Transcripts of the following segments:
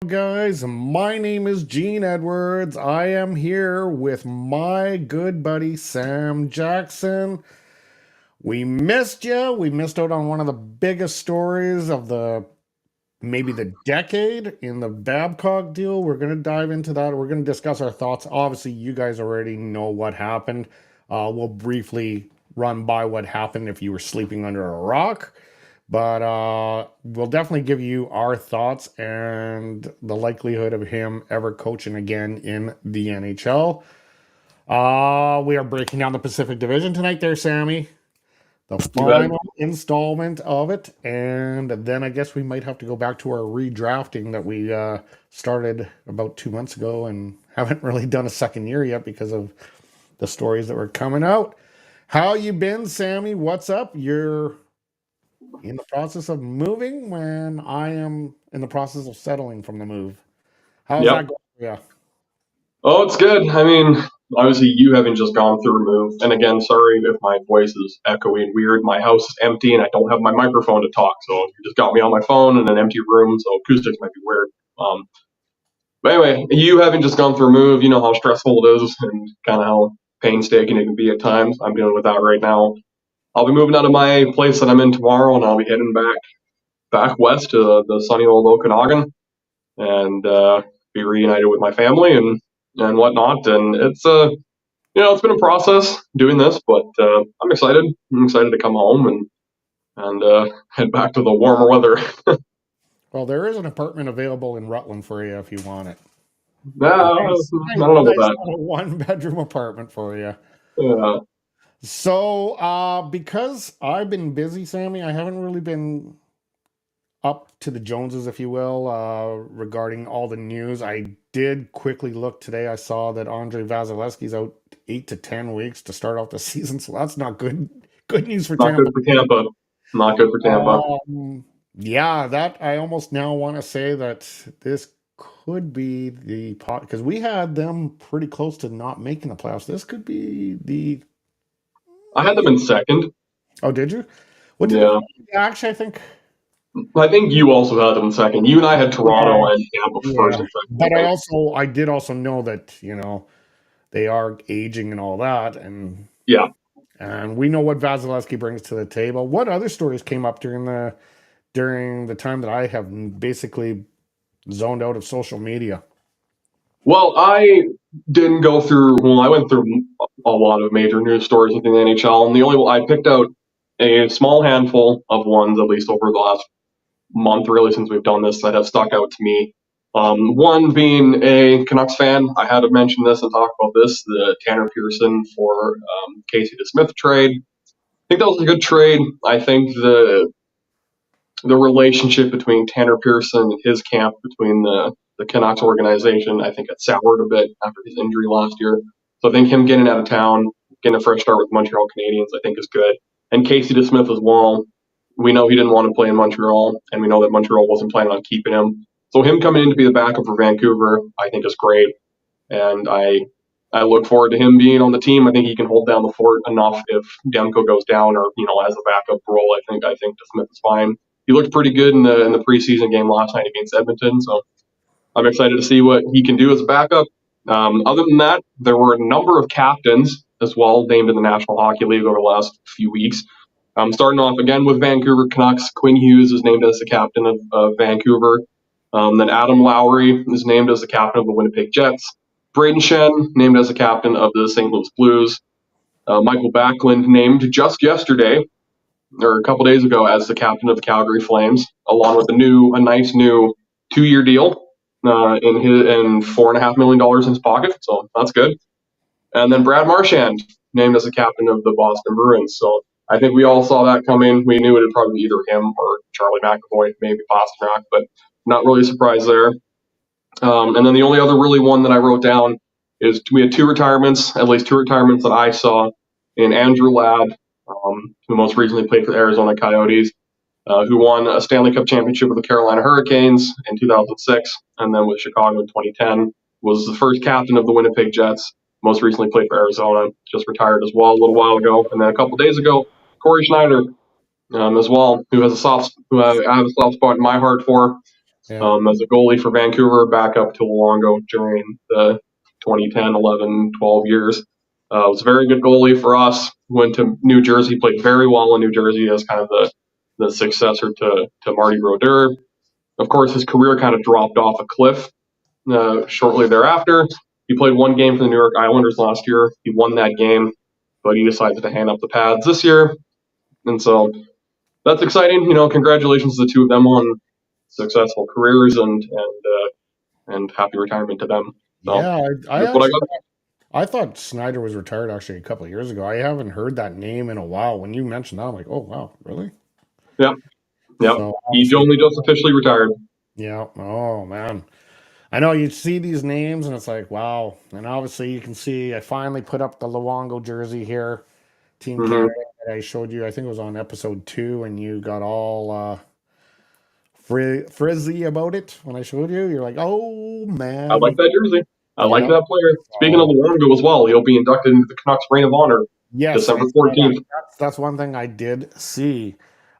Guys, my name is Gene Edwards. I am here with my good buddy Sam Jackson. We missed you. We missed out on one of the biggest stories of maybe the decade in the Babcock deal. We're going to dive into that. We're going to discuss our thoughts. Obviously, you guys already know what happened. We'll briefly run by what happened if you were sleeping under a rock. But we'll definitely give you our thoughts and the likelihood of him ever coaching again in the NHL. We are breaking down the Pacific Division tonight there, Sammy. The final installment of it. And then I guess we might have to go back to our redrafting that we started about 2 months ago and haven't really done a second year yet because of the stories that were coming out. How you been, Sammy? What's up? You're in the process of moving when I am in the process of settling from the move. How's that going? Yeah. Oh, it's good. I mean, obviously you haven't just gone through a move. And again, sorry if my voice is echoey and weird. My house is empty and I don't have my microphone to talk. So you just got me on my phone in an empty room, so acoustics might be weird. But anyway, you haven't just gone through a move. You know how stressful it is and kind of how painstaking it can be at times. I'm dealing with that right now. I'll be moving out of my place that I'm in tomorrow, and I'll be heading back west to the sunny old Okanagan, and be reunited with my family and whatnot. And it's been a process doing this, but I'm excited. I'm excited to come home and head back to the warmer weather. Well, there is an apartment available in Rutland for you if you want it. I don't know about that. A one-bedroom apartment for you. Yeah. So, because I've been busy, Sammy, I haven't really been up to the Joneses, if you will, regarding all the news. I did quickly look today. I saw that Andre Vasilevsky's out 8 to 10 weeks to start off the season, so that's not good. Good news for Tampa. Not good for Tampa. Not good for Tampa. Yeah, that I almost now want to say that this could be the pot because we had them pretty close to not making the playoffs. This could be the. I had them in second. Oh, did you? What did actually? I think you also had them in second. You and I had Toronto and Tampa first and second. But I did also know that they are aging and all that, and and we know what Vasilevsky brings to the table. What other stories came up during the time that I have basically zoned out of social media? Well, I didn't go through. Well, I went through a lot of major news stories within the NHL, and the only I picked out a small handful of ones, at least over the last month, really, since we've done this, that have stuck out to me. One being a Canucks fan. I had to mention this and talk about this: the Tanner Pearson for Casey DeSmith trade. I think that was a good trade. I think the relationship between Tanner Pearson and his camp, between the Canucks organization, I think it soured a bit after his injury last year. So I think him getting out of town, getting a fresh start with Montreal Canadiens, I think is good. And Casey DeSmith as well. We know he didn't want to play in Montreal, and we know that Montreal wasn't planning on keeping him. So him coming in to be the backup for Vancouver, I think is great. And I look forward to him being on the team. I think he can hold down the fort enough if Demko goes down or, as a backup role. I think DeSmith is fine. He looked pretty good in the preseason game last night against Edmonton, so I'm excited to see what he can do as a backup. Other than that, there were a number of captains as well named in the National Hockey League over the last few weeks. Starting off again with Vancouver Canucks, Quinn Hughes is named as the captain of Vancouver. Then Adam Lowry is named as the captain of the Winnipeg Jets. Braden Shen named as the captain of the St. Louis Blues. Michael Backlund named just yesterday, or a couple days ago, as the captain of the Calgary Flames, along with a nice new 2-year deal and $4.5 million in his pocket. So that's good. And then Brad Marchand named as the captain of the Boston Bruins. So I think we all saw that coming. We knew it would probably be either him or Charlie McAvoy, maybe Pasternak, but not really a surprise there. And then the only other really one that I wrote down is we had at least two retirements that I saw in Andrew Ladd, who most recently played for the Arizona Coyotes, who won a Stanley Cup championship with the Carolina Hurricanes in 2006, and then with Chicago in 2010, was the first captain of the Winnipeg Jets, most recently played for Arizona, just retired as well a little while ago. And then a couple days ago, Corey Schneider as well, who I have a soft spot in my heart for. Yeah. as a goalie for Vancouver, back up to Luongo during the 2010, 11, 12 years. Was a very good goalie for us. Went to New Jersey, played very well in New Jersey as kind of the successor to Marty Brodeur. Of course, his career kind of dropped off a cliff shortly thereafter. He played one game for the New York Islanders last year. He won that game, but he decided to hang up the pads this year. And so that's exciting. Congratulations to the two of them on successful careers and happy retirement to them. So Yeah, I that's what I actually got. I thought Snyder was retired actually a couple of years ago. I haven't heard that name in a while. When you mentioned that, I'm like, oh wow, really? Yeah, yeah. So He obviously, only just officially retired. yeah. Oh man, I know you see these names and it's like, wow. And obviously, you can see I finally put up the Luongo jersey here, Team Hmm. Canada that I showed you. I think it was on episode 2, and you got all frizzy about it when I showed you. You're like, oh I like man, that jersey. I like yeah. that player. Speaking of So Luongo as well, he'll be inducted into the Canucks Ring of Honor yes, I December saw that. 14th. That's one thing I did see.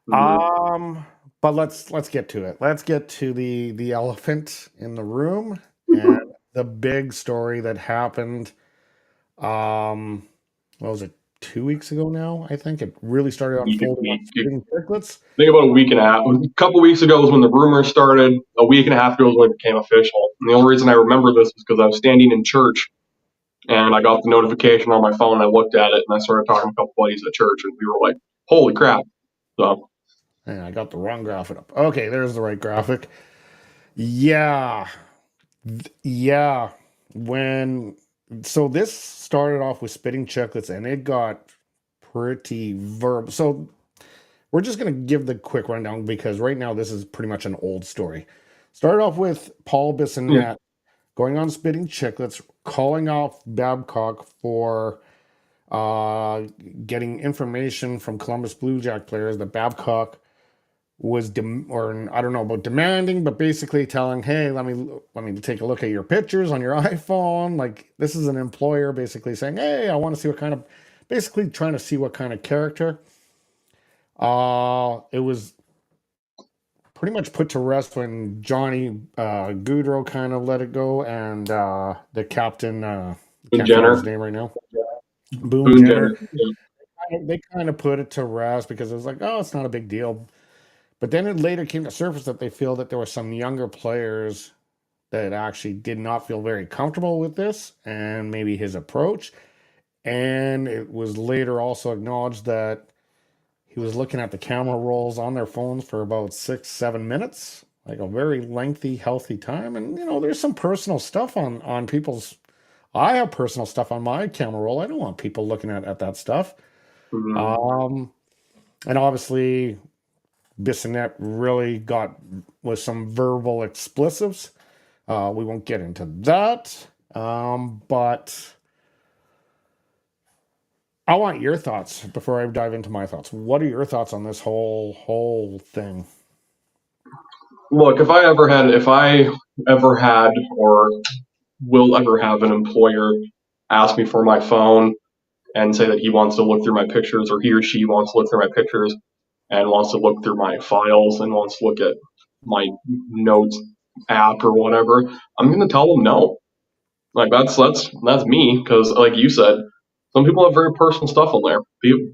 Mm-hmm. Um, but let's get to it. Let's get to the elephant in the room and the big story that happened. Um, what was it? 2 weeks ago now, I think it really started unfolding on Week, spitting chicklets. I think about a week and a half. A couple weeks ago was when the rumors started. A week and a half ago was when it became official. And the only reason I remember this is because I was standing in church and I got the notification on my phone. And I looked at it and I started talking to a couple buddies at church, and we were like, "Holy crap!" So And I got the wrong graphic up. Okay, there's the right graphic. Yeah, yeah. When so this started off with spitting chicklets, and it got pretty verb. So we're just going to give the quick rundown because right now this is pretty much an old story. Started off with Paul yeah, Bissonnette going on spitting chicklets, calling off Babcock for uh, getting information from Columbus Blue Jack players that Babcock was or I don't know about demanding, but basically telling, "Hey, let me take a look at your pictures on your iPhone." Like this is an employer basically saying, "Hey, I want to see what kind of," basically trying to see what kind of character. It was pretty much put to rest when Johnny Goudreau kind of let it go, and the captain, Boone can't think of his Jenner, name right now, Boone Boone Jenner. Jenner. Yeah. They kind of put it to rest because it was like, oh, it's not a big deal. But then it later came to surface that they feel that there were some younger players that actually did not feel very comfortable with this and maybe his approach. And it was later also acknowledged that he was looking at the camera rolls on their phones for about 6, 7 minutes, like a very lengthy, healthy time. And there's some personal stuff on people's. I have personal stuff on my camera roll. I don't want people looking at that stuff. Mm-hmm. Um, and obviously, Bissonnette really got with some verbal expletives. We won't get into that. But I want your thoughts before I dive into my thoughts. What are your thoughts on this whole thing? Look, if I ever had, or will ever have an employer ask me for my phone and say that he wants to look through my pictures, or he or she wants to look through my pictures and wants to look through my files and wants to look at my notes app or whatever, I'm gonna tell them no. Like that's me, because like you said, some people have very personal stuff on there.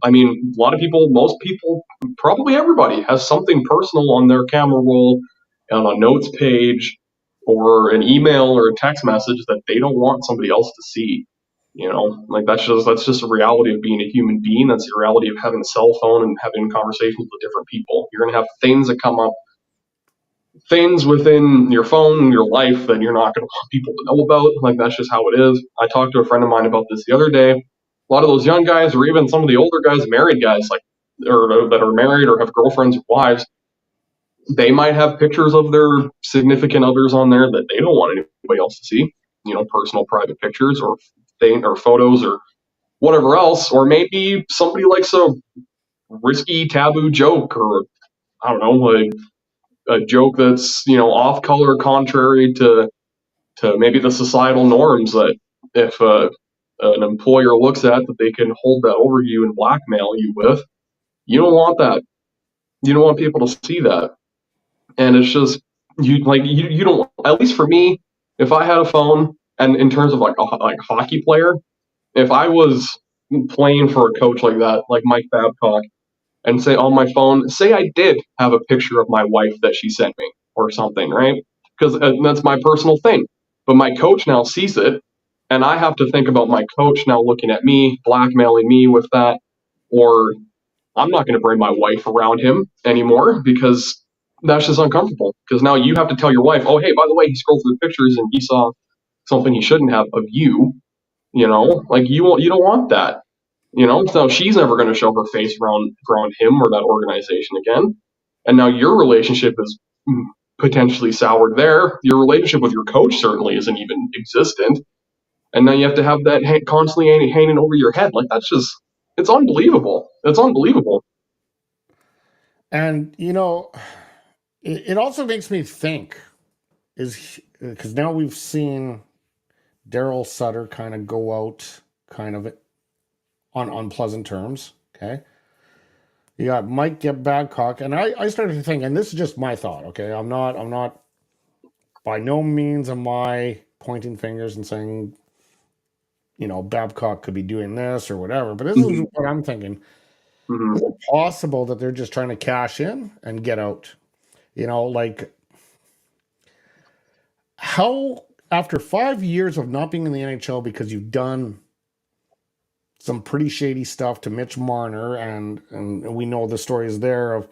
I mean, a lot of people, most people, probably everybody has something personal on their camera roll, on a notes page, or an email or a text message that they don't want somebody else to see. Like that's just a reality of being a human being. That's the reality of having a cell phone and having conversations with different people. You're gonna have things that come up, things within your phone, your life, that you're not going to want people to know about. Like that's just how it is. I talked to a friend of mine about this the other day. A lot of those young guys, or even some of the older guys, married guys, like or that are married or have girlfriends or wives, they might have pictures of their significant others on there that they don't want anybody else to see. Personal, private pictures or photos or whatever else. Or maybe somebody likes a risky, taboo joke, or I don't know, like a joke that's off color, contrary to maybe the societal norms, that if an employer looks at, that they can hold that over you and blackmail you with. You don't want that. You don't want people to see that. And it's just, you don't, at least for me, if I had a phone, and in terms of like a hockey player, if I was playing for a coach like that, like Mike Babcock, and say on my phone, say I did have a picture of my wife that she sent me or something, right? Because that's my personal thing. But my coach now sees it, and I have to think about my coach now looking at me, blackmailing me with that, or I'm not going to bring my wife around him anymore because that's just uncomfortable. Because now you have to tell your wife, oh, hey, by the way, he scrolled through the pictures and he saw something he shouldn't have of you. Like you don't want that. So she's never going to show her face around him or that organization again. And now your relationship is potentially soured there. Your relationship with your coach certainly isn't even existent. And now you have to have that constantly hanging over your head. Like that's just, it's unbelievable. It's unbelievable. And it also makes me think is because now we've seen Daryl Sutter kind of go out kind of on unpleasant terms. Okay. You got Mike Babcock, and I started to think, and this is just my thought. Okay. I'm not by no means am I pointing fingers and saying, Babcock could be doing this or whatever, but this is Mm-hmm. what I'm thinking. Mm-hmm. Is it possible that they're just trying to cash in and get out? Like how after 5 years of not being in the NHL because you've done some pretty shady stuff to Mitch Marner, and we know the story is there of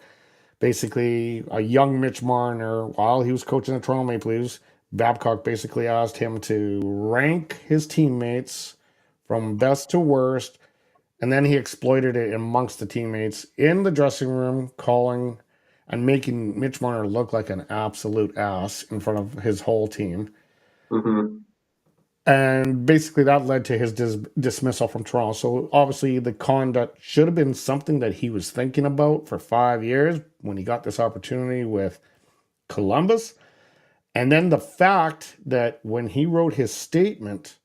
basically a young Mitch Marner while he was coaching the Toronto Maple Leafs. Babcock basically asked him to rank his teammates from best to worst, and then he exploited it amongst the teammates in the dressing room, calling and making Mitch Marner look like an absolute ass in front of his whole team. Mm-hmm. And basically, that led to his dismissal from Toronto. So obviously, the conduct should have been something that he was thinking about for 5 years when he got this opportunity with Columbus. And then the fact that when he wrote his statement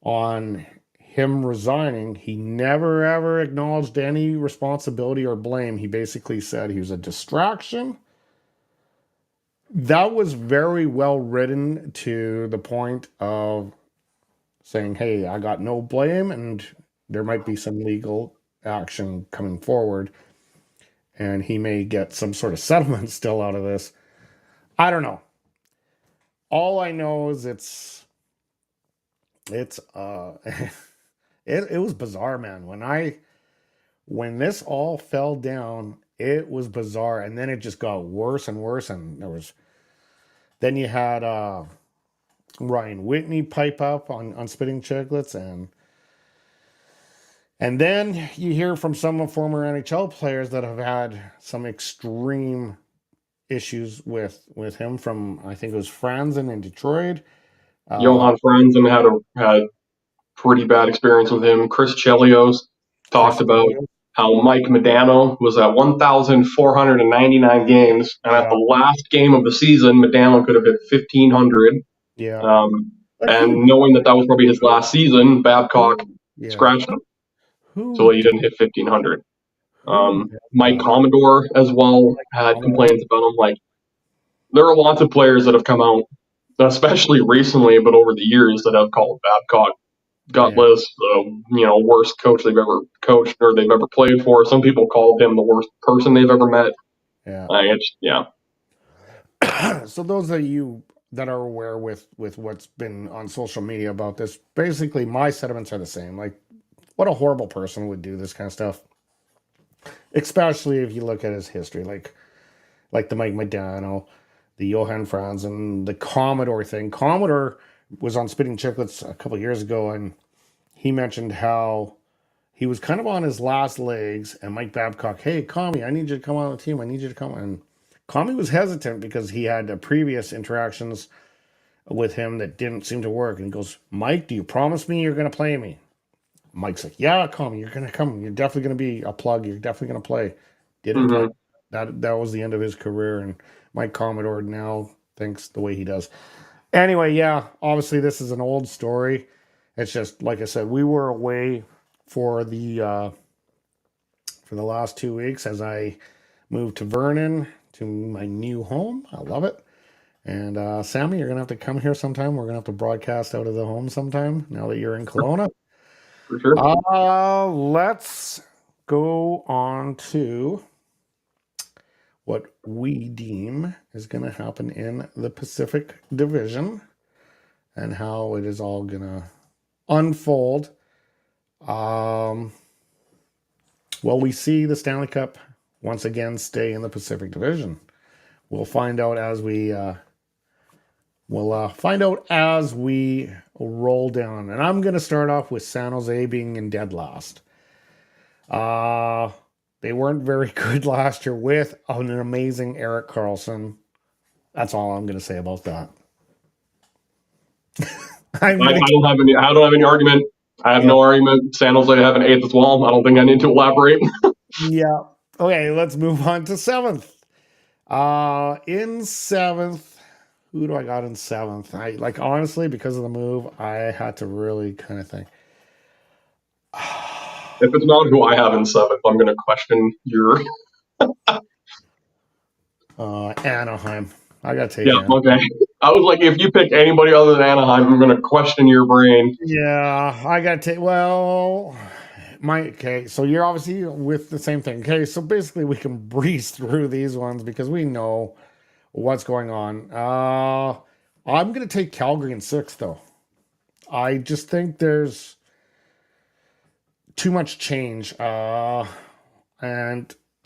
on him resigning, he never ever acknowledged any responsibility or blame. He basically said he was a distraction. That was very well written to the point of saying, hey, I got no blame and there might be some legal action coming forward and he may get some sort of settlement still out of this. I don't know. All I know is it's it was bizarre, man. When this all fell down, it was bizarre, and then it just got worse and worse, and then you had Ryan Whitney pipe up on Spitting Chicklets, and then you hear from some former NHL players that have had some extreme issues with him. From I think it was Franzen in Detroit. Uh, Johan Franzen had pretty bad experience with him. Chris Chelios talked Chris about Chelios. how Mike Modano was at 1,499 games, and at Yeah, the last game of the season, Modano could have hit 1,500. yeah. Um, But who? and knowing that that was probably his last season, Babcock Yeah. scratched him so Who? he didn't hit 1,500. Who did Mike that? Commodore as well had Commodore. complaints about him. Like there are lots of players that have come out, especially recently, but over the years, that have called Babcock Yeah, gutless, worst coach they've ever coached or they've ever played for. Some people called him the worst person they've ever met. yeah. Yeah. So those of you that are aware with what's been on social media about this, basically my sentiments are the same. Like, what a horrible person would do this kind of stuff, especially if you look at his history, like the Mike Modano, the Johan Franz, and the Commodore thing. Commodore was on Spitting Chicklets a couple of years ago, and he mentioned how he was kind of on his last legs, and Mike Babcock, hey, Commie, I need you to come on the team. I need you to come. And Commie was hesitant because he had previous interactions with him that didn't seem to work. And he goes, Mike, do you promise me you're going to play me? Mike's like, yeah, Commie, you're going to come. You're definitely going to be a plug. You're definitely going to play. Didn't play. Mm-hmm. That was the end of his career. And Mike Commodore now thinks the way he does. Anyway, yeah, obviously this is an old story. It's just like I said, we were away for the last 2 weeks as I moved to Vernon to my new home. I love it. And Sammy, you're gonna have to come here sometime. We're gonna have to broadcast out of the home sometime now that you're in Kelowna. For sure. Let's go on to what we deem is going to happen in the Pacific Division and how it is all going to unfold. Well, we see the Stanley Cup once again stay in the Pacific Division. We'll find out as we roll down. And I'm going to start off with San Jose being in dead last. They weren't very good last year with an amazing Erik Karlsson. That's all I'm going to say about that. I don't have any argument. I have no argument. San Jose have an 8th as well. I don't think I need to elaborate. Yeah. Okay, let's move on to 7th. In 7th, who do I got in 7th? Honestly, because of the move, I had to really kind of think. If it's not who I have in 7th, I'm going to question your... Anaheim. I got to take Yeah, okay. I was like, if you pick anybody other than Anaheim, I'm going to question your brain. Yeah, I got to take... Well... Okay, so you're obviously with the same thing. Okay, so basically we can breeze through these ones because we know what's going on. I'm going to take Calgary in 6th, though. I just think there's too much change. And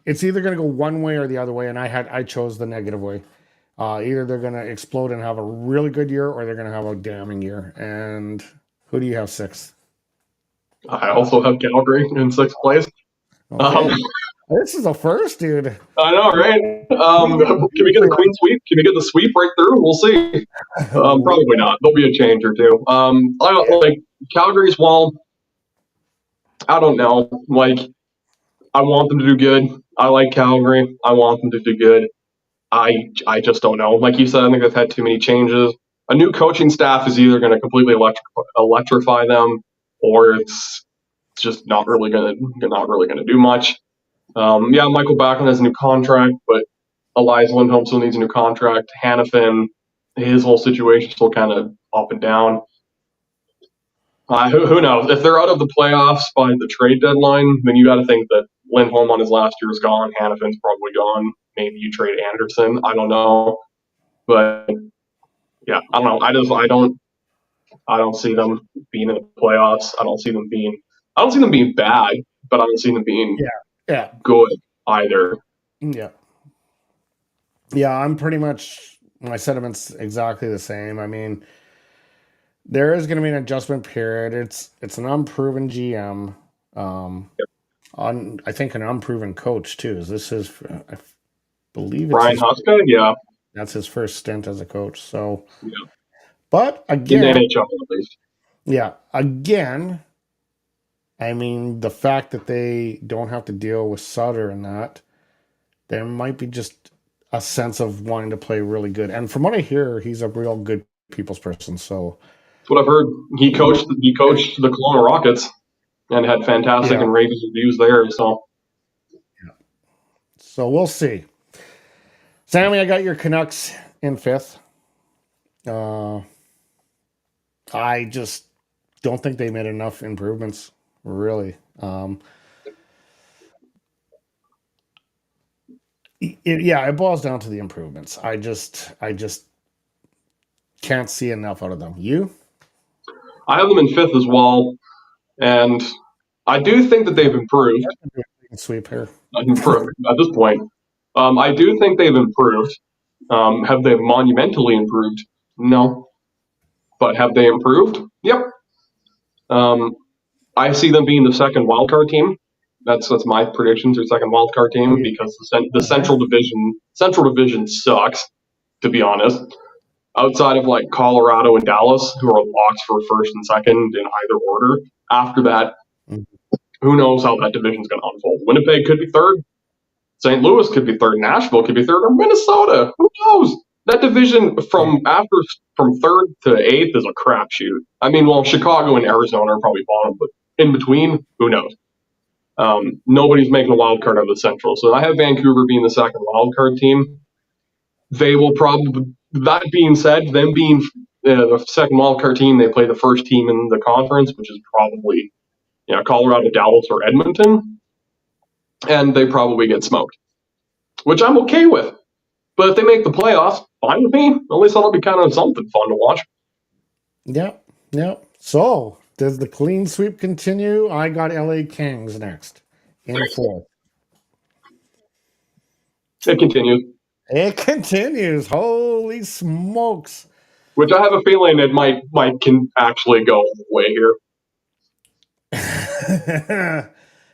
it's either going to go one way or the other way, and I chose the negative way. Either they're going to explode and have a really good year, or they're going to have a damning year. And who do you have 6th? I also have Calgary in 6th place. Okay. This is a first, dude. I know, right? Can we get a queen sweep? Can we get the sweep right through? We'll see. Probably not. There'll be a change or two. Calgary's, well, I don't know. I want them to do good. I like Calgary. I want them to do good. I just don't know. Like you said, I think they've had too many changes. A new coaching staff is either going to completely electrify them, or it's just not really going to do much. Michael Babcock has a new contract, but Elias Lindholm still needs a new contract. Hannafin, his whole situation is still kind of up and down. Who knows? If they're out of the playoffs by the trade deadline, then you got to think that Lindholm on his last year is gone. Hannafin's probably gone. Maybe you trade Anderson. I don't know, but yeah, I don't know. I don't see them being in the playoffs. I don't see them being bad, but I don't see them being good either. Yeah. Yeah, I'm pretty much, my sentiments exactly the same. I mean, there is going to be an adjustment period. It's an unproven GM. I think an unproven coach too. Is this his? I believe it's Brian Huska. Yeah, that's his first stint as a coach. So, yeah. But again, in the NHL at least. Yeah, again, I mean, the fact that they don't have to deal with Sutter and that, there might be just a sense of wanting to play really good. And from what I hear, he's a real good people's person. So that's what I've heard. He coached the Kelowna Rockets and had fantastic and raving reviews there. So we'll see. Sammy, I got your Canucks in 5th. I just don't think they made enough improvements, really. It boils down to the improvements. I just can't see enough out of them. You? I have them in 5th as well, and I do think that they've improved. Sweep here. Improved at this point. I do think they've improved. Have they monumentally improved? No. But have they improved? Yep. I see them being the second wildcard team. That's my predictions. Their second wildcard team because the Central Division sucks, to be honest. Outside of Colorado and Dallas, who are locked for first and second in either order. After that, who knows how that division's going to unfold? Winnipeg could be third. St. Louis could be third. Nashville could be third, or Minnesota. Who knows? That division from 3rd to 8th is a crapshoot. I mean, Chicago and Arizona are probably bottom, but in between, who knows? Nobody's making a wild card out of the Central. So I have Vancouver being the second wild card team. they will probably. That being said, them being the second wildcard team, they play the first team in the conference, which is probably Colorado, Dallas, or Edmonton, and they probably get smoked, which I'm okay with. But if they make the playoffs, fine with me. At least that'll be kind of something fun to watch. Yep. Yep. So, does the clean sweep continue? I got LA Kings next in fourth. It continues. It continues. Holy smokes. Which I have a feeling it might can actually go away here.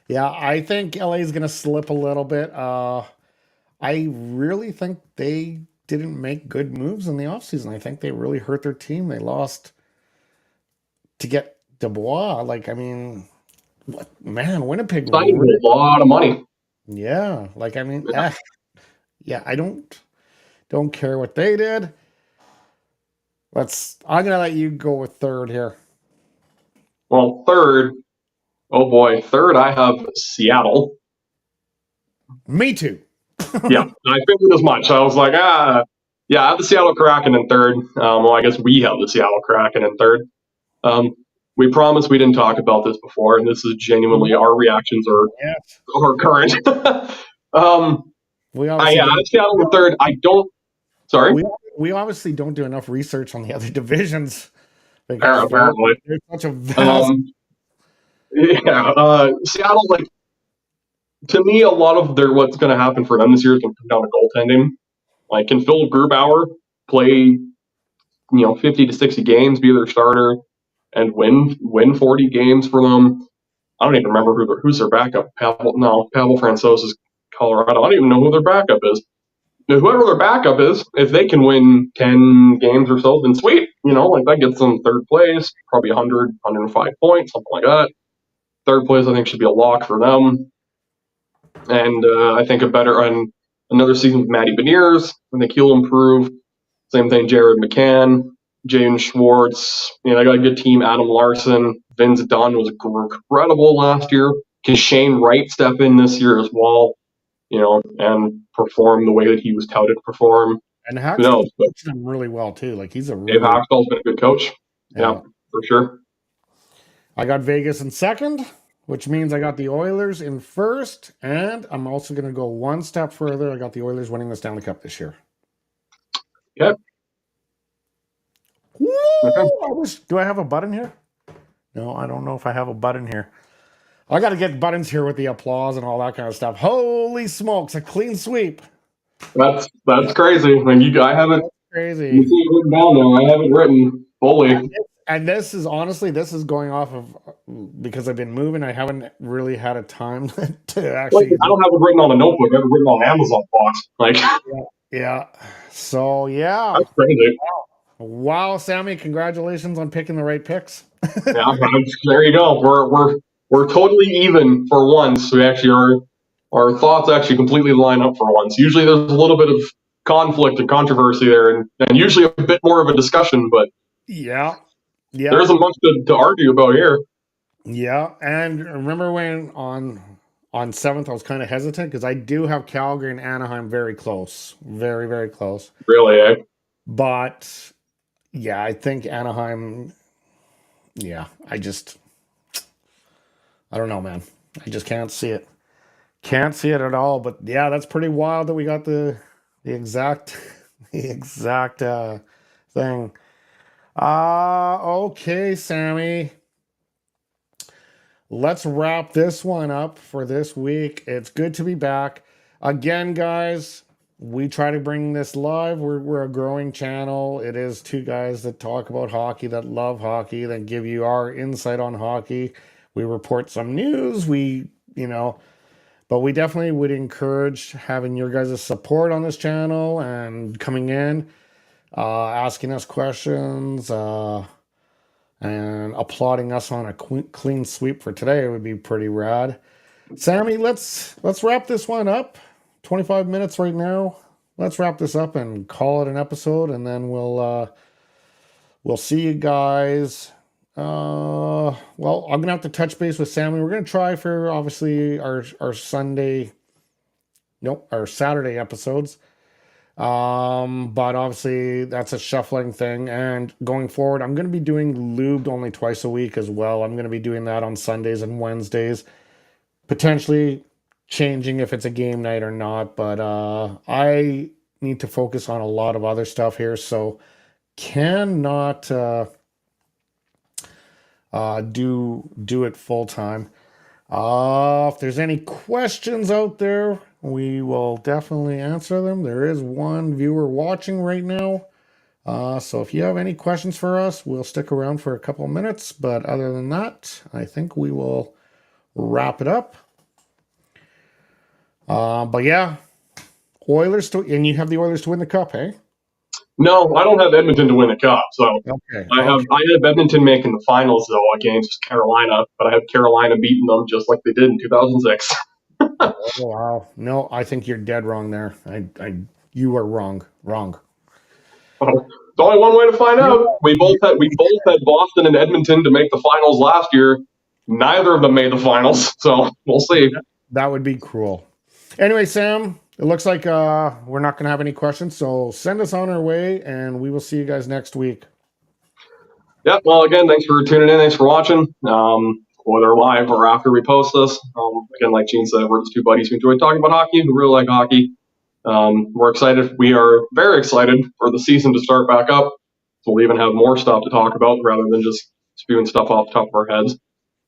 Yeah, I think LA is going to slip a little bit. I really think they didn't make good moves in the offseason. I think they really hurt their team. They lost to get Dubois. Like, I mean, what, man, Winnipeg. Signing a lot of money. Yeah, like, I mean, yeah, I don't care what they did. I'm gonna let you go with third here. Well, third, oh boy, third I have Seattle. Me too. Yeah, I figured as much. I was like, yeah, I have the Seattle Kraken in third. Well, I guess we have the Seattle Kraken in third. We promised we didn't talk about this before, and this is genuinely our reactions are current. We I have Seattle in third. I don't. Sorry. We obviously don't do enough research on the other divisions. Apparently, there's such a vast. Seattle, like, to me, a lot of what's going to happen for them this year is going to come down to goaltending. Like, can Phil Grubauer play, 50 to 60 games, be their starter, and win 40 games for them? I don't even remember who's their backup. Pavel Francouz is Colorado. I don't even know who their backup is. Whoever their backup is, if they can win 10 games or so, then sweet. Like, that gets them third place, probably 100, 105 points, something like that. Third place, I think, should be a lock for them. And I think another season with Matty Beniers, I think he'll improve. Same thing, Jared McCann, Jaden Schwartz. They got a good team. Adam Larson, Vince Dunn was incredible last year. Can Shane Wright step in this year as well? And perform the way that he was touted to perform. And Hackstall's coaching him really well too. Like, he's Dave Hackstall's been a good coach. Yeah, for sure. I got Vegas in second, which means I got the Oilers in first, and I'm also going to go one step further. I got the Oilers winning the Stanley Cup this year. Yep. Okay. Do I have a button here? No, I don't know if I have a button here. I got to get buttons here with the applause and all that kind of stuff. Holy smokes, a clean sweep. That's crazy. I haven't. Crazy. You see it written down now. I haven't written fully. And this is going off of, because I've been moving. I haven't really had a time to actually. I don't have it written on a notebook. I have it written on Amazon box. Yeah. So yeah. That's crazy. Wow, Sammy! Congratulations on picking the right picks. Yeah, there you go. We're totally even for once. We actually our thoughts actually completely line up for once. Usually there's a little bit of conflict and controversy there, and usually a bit more of a discussion. But yeah, there isn't much to argue about here. Yeah, and remember when on 7th I was kind of hesitant because I do have Calgary and Anaheim very close, very, very close. Really, eh? But yeah, I think Anaheim. Yeah, I don't know, man. I just can't see it. Can't see it at all. But yeah, that's pretty wild that we got the exact thing. Okay, Sammy. Let's wrap this one up for this week. It's good to be back. Again, guys, we try to bring this live. We're a growing channel. It is two guys that talk about hockey, that love hockey, that give you our insight on hockey. We report some news. But we definitely would encourage having your guys' support on this channel and coming in, asking us questions, and applauding us on a clean sweep for today would be pretty rad. Sammy, let's wrap this one up. 25 minutes right now. Let's wrap this up and call it an episode, and then we'll see you guys. Well, I'm gonna have to touch base with Sammy. We're gonna try for obviously our Saturday episodes. But obviously that's a shuffling thing. And going forward, I'm going to be doing lubed only twice a week as well. I'm going to be doing that on Sundays and Wednesdays, potentially changing if it's a game night or not. But I need to focus on a lot of other stuff here, so cannot do it full time. If there's any questions out there, we will definitely answer them. There is one viewer watching right now. So if you have any questions for us, we'll stick around for a couple of minutes. But other than that, I think we will wrap it up. But yeah, Oilers to, and you have the Oilers to win the cup, hey? No, I don't have Edmonton to win the cup. So Okay. I have Edmonton making the finals though against Carolina, but I have Carolina beating them just like they did in 2006. Oh, wow. No, I think you're dead wrong there. You are wrong. Wrong. There's only one way to find out. We both had Boston and Edmonton to make the finals last year. Neither of them made the finals, so we'll see. That would be cruel. Anyway, Sam, it looks like we're not going to have any questions, so send us on our way, and we will see you guys next week. Yeah, well, again, thanks for tuning in. Thanks for watching, whether live or after we post this. Again, like Gene said, we're just two buddies who enjoy talking about hockey, who really like hockey. We're excited. We are very excited for the season to start back up. So we'll even have more stuff to talk about rather than just spewing stuff off the top of our heads.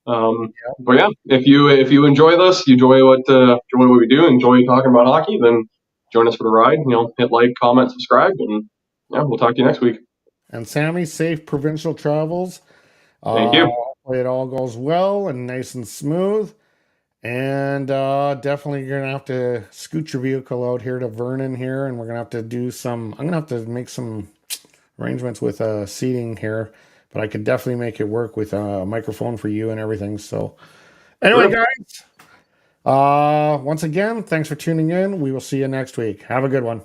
But yeah, if you enjoy this, you enjoy what we do, enjoy talking about hockey, then join us for the ride. Hit like, comment, subscribe, and yeah, we'll talk to you next week. And Sammy, safe provincial travels. Thank you. Hopefully it all goes well and nice and smooth. And definitely you're gonna have to scoot your vehicle out here to Vernon here, and we're gonna have to do some. I'm gonna have to make some arrangements with seating here, but I could definitely make it work with a microphone for you and everything. So, anyway, guys, once again, thanks for tuning in. We will see you next week. Have a good one.